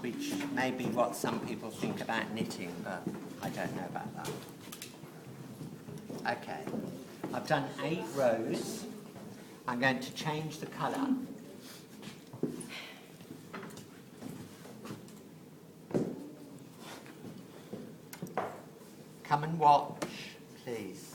which may be what some people think about knitting, but I don't know about that. Okay, I've done 8 rows. I'm going to change the colour. Come and watch, please.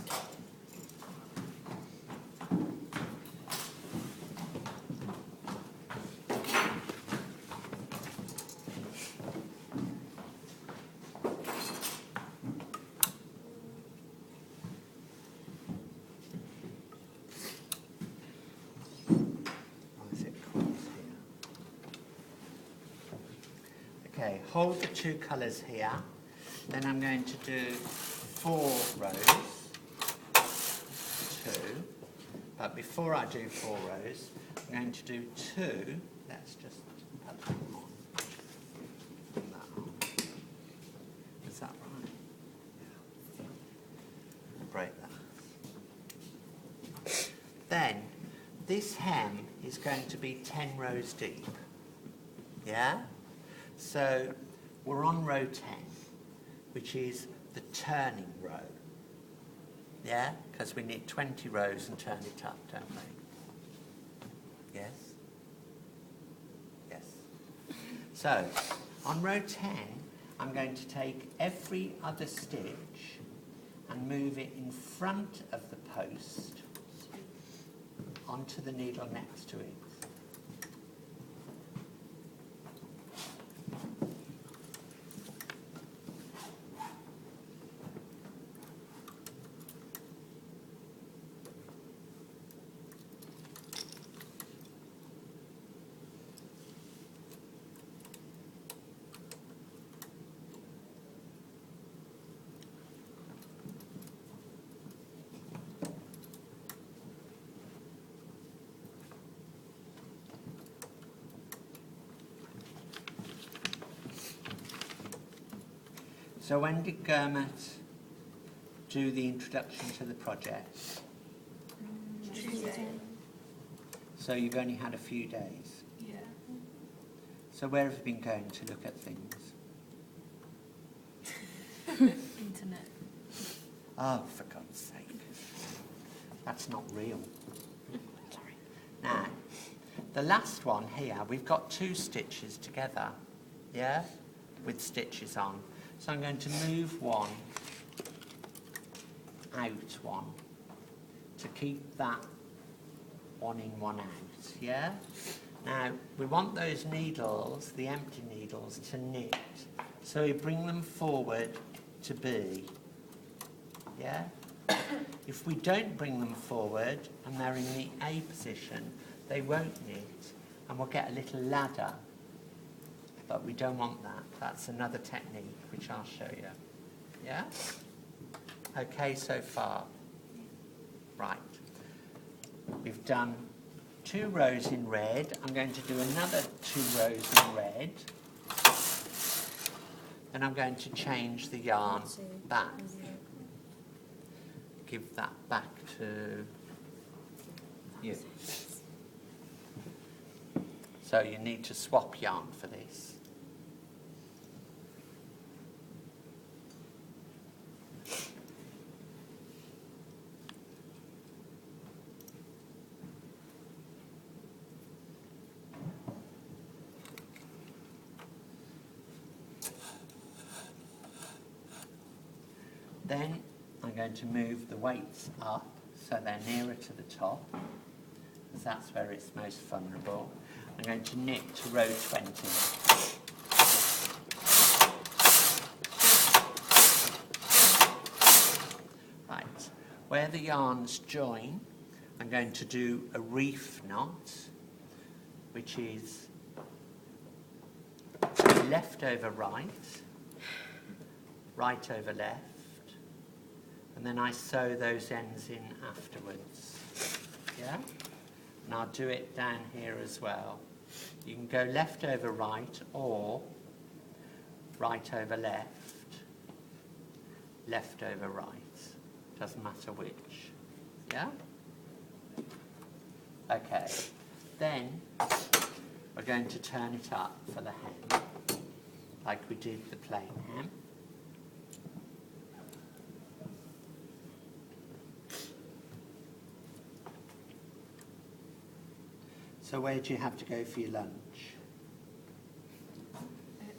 Okay, hold the 2 colours here. Then I'm going to do 4 rows, 2. But before I do 4 rows, I'm going to do 2. Let's just put that on. And that on. Is that right? Yeah. Break that. Then, this hem is going to be 10 rows deep. Yeah? So we're on row 10, which is the turning row. Yeah? Because we need 20 rows and turn it up, don't we? Yes? Yes. So, on row 10, I'm going to take every other stitch and move it in front of the post onto the needle next to it. So when did Gurmat do the introduction to the project? Tuesday. So you've only had a few days. Yeah. So where have you been going to look at things? Internet. Oh, for God's sake. That's not real. Sorry. Now, the last one here, we've got 2 stitches together, yeah, with stitches on. So I'm going to move one out one to keep that one in, one out, yeah? Now, we want those needles, the empty needles, to knit. So we bring them forward to B, yeah? If we don't bring them forward and they're in the A position, they won't knit and we'll get a little ladder. But we don't want that. That's another technique which I'll show you. Yeah? Okay so far? Right. We've done 2 rows in red. I'm going to do another 2 rows in red. Then I'm going to change the yarn back. Give that back to you. So you need to swap yarn for this. Then I'm going to move the weights up so they're nearer to the top, because that's where it's most vulnerable. I'm going to knit to row 20. Right, where the yarns join, I'm going to do a reef knot, which is left over right, right over left, and then I sew those ends in afterwards. Yeah? And I'll do it down here as well. You can go left over right or right over left, left over right. Doesn't matter which. Yeah? Okay. Then we're going to turn it up for the hem, like we did the plain hem. So where do you have to go for your lunch?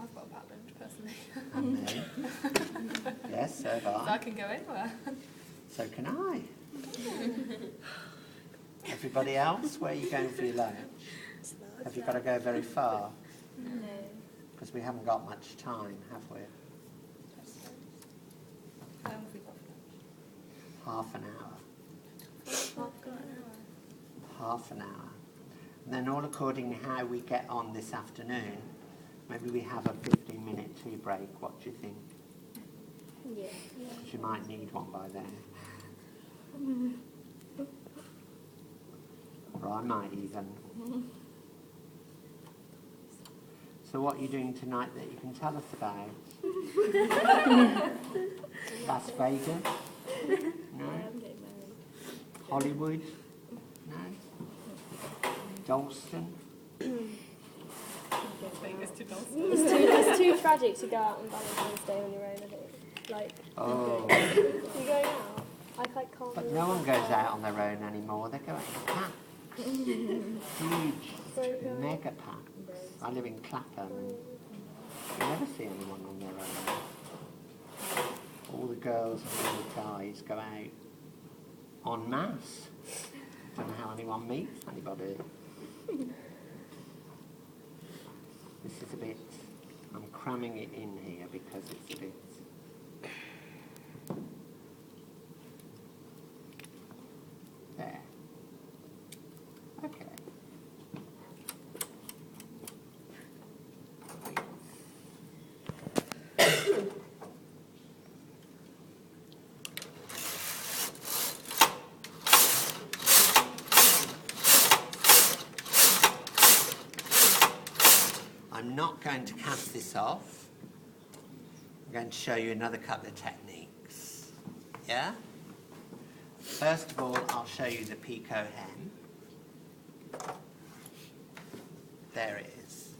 I've got a packed lunch personally. And me? Yes, so have So I I. can go anywhere. So can I. Everybody else, where are you going for your lunch? Have you got to go very far? No. Because we haven't got much time, have we? How long have we got for lunch? Half an hour. I've got an Half an hour. And then all according to how we get on this afternoon, maybe we have a 15-minute tea break. What do you think? hour. Yeah. She might need one by then. Or I might even. So what are you doing tonight that you can tell us about? Las Vegas? No? I'm getting married. Hollywood? No? Dalston? Vegas to Dalston. It's too tragic to go out on Valentine's Day on your own, I think. Like, Oh. you're going out. I can't But believe no one it. goes out on their own anymore. They go out in packs. Huge, So mega packs. I live in Clapham and you never see anyone on their own. All the girls and all the guys go out en masse. Don't know how anyone meets anybody. This is a bit, I'm cramming it in here because it's a bit. There. Okay. I'm not going to cast this off. I'm going to show you another couple of techniques. Yeah? First of all, I'll show you the picot hem. There it is.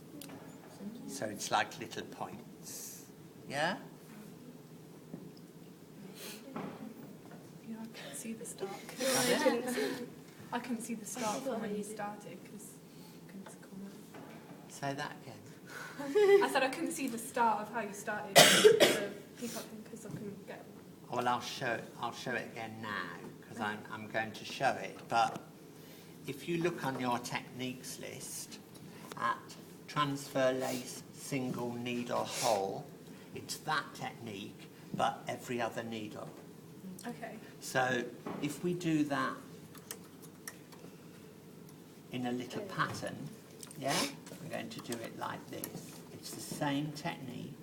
So it's like little points. Yeah? Yeah, I couldn't see the start. Got it? I couldn't see the start from when you started because I couldn't see corner. Say that again. I said I couldn't see the start of how you started the peacock thing because I couldn't get. Well, I'll show it again now because I'm going to show it. But if you look on your techniques list at transfer lace single needle hole, it's that technique but every other needle. Okay. So if we do that in a little pattern, yeah, we're going to do it like this. It's the same technique.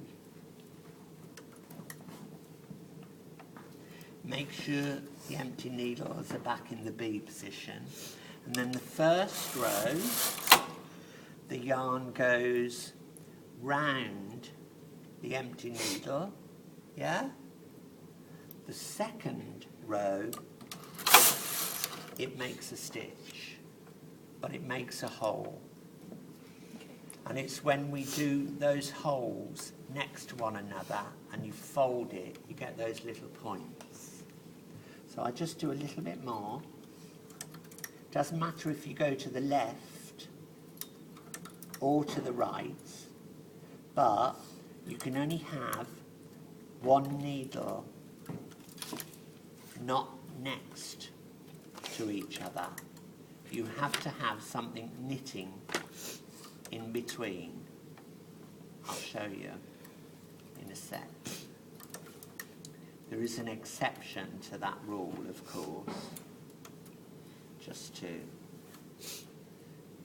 Make sure the empty needles are back in the B position. And then the first row, the yarn goes round the empty needle, yeah? The second row, it makes a stitch, but it makes a hole. And it's when we do those holes next to one another and you fold it, you get those little points. So I just do a little bit more. Doesn't matter if you go to the left or to the right, but you can only have one needle not next to each other. You have to have something knitting in between. I'll show you in a sec. There is an exception to that rule, of course, just to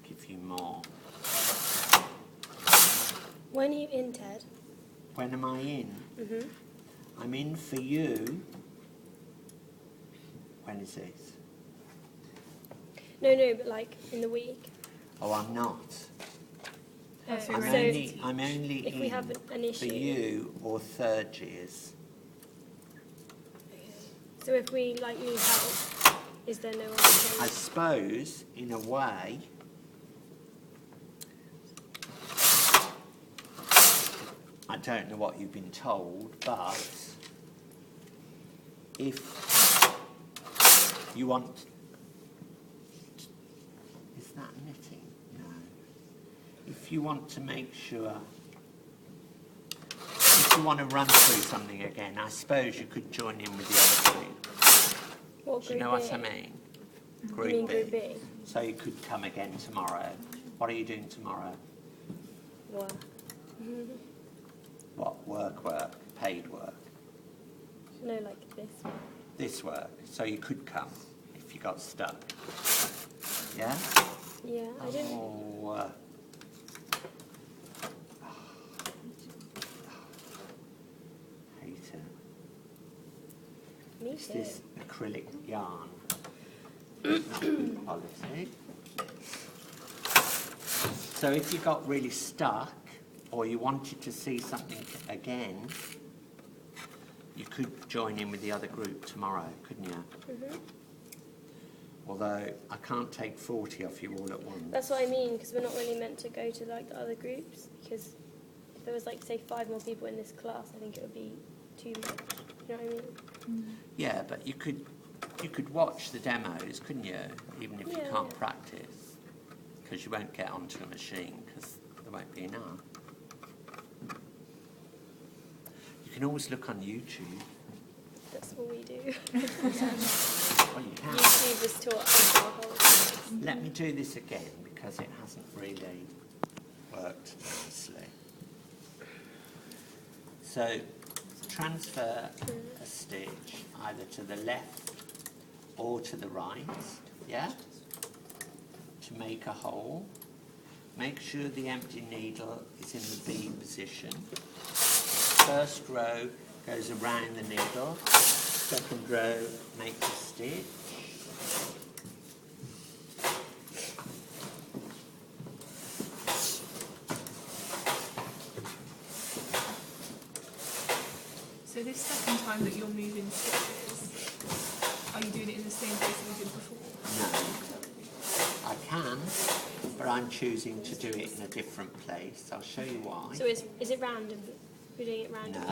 give you more. When are you in, Ted? When am I in? Mhm. I'm in for you. When is this? No, but like in the week. Oh, I'm not. Oh, so I'm we're only, I'm only If in we have an issue. for you or third years. So if we like need help, is there no other I way? suppose, in a way, don't know what you've been told, but if you want... Is that knitting? No. If you want to make sure... If you want to run through something again, I suppose you could join in with the other group. What Do group you know what I mean? You Group mean B. group B? So you could come again tomorrow. What are you doing tomorrow? What? What? Work, paid work. No, like this one. This work. So you could come if you got stuck. Yeah? Yeah, I didn't. Oh, hate it. Me It's too. this acrylic yarn. Not good quality. So if you got really stuck or you wanted to see something again, you could join in with the other group tomorrow, couldn't you? Mhm. Although I can't take 40 off you all at once. That's what I mean, because we're not really meant to go to like the other groups. Because if there was like say 5 more people in this class, I think it would be too much. You know what I mean? Yeah, but you could watch the demos, couldn't you? Even if you Yeah, can't yeah. practice, because you won't get onto a machine because there won't be enough. You can always look on YouTube. That's all we do. Well, you can. YouTube has taught us our whole class. Let me do this again because it hasn't really worked nicely. So transfer a stitch either to the left or to the right, yeah? To make a hole. Make sure the empty needle is in the B position. First row goes around the needle. Second row makes a stitch. So this second time that you're moving stitches, are you doing it in the same place that you did before? No, I can, but I'm choosing to do it in a different place. I'll show you why. So is it random? We're doing it random. No.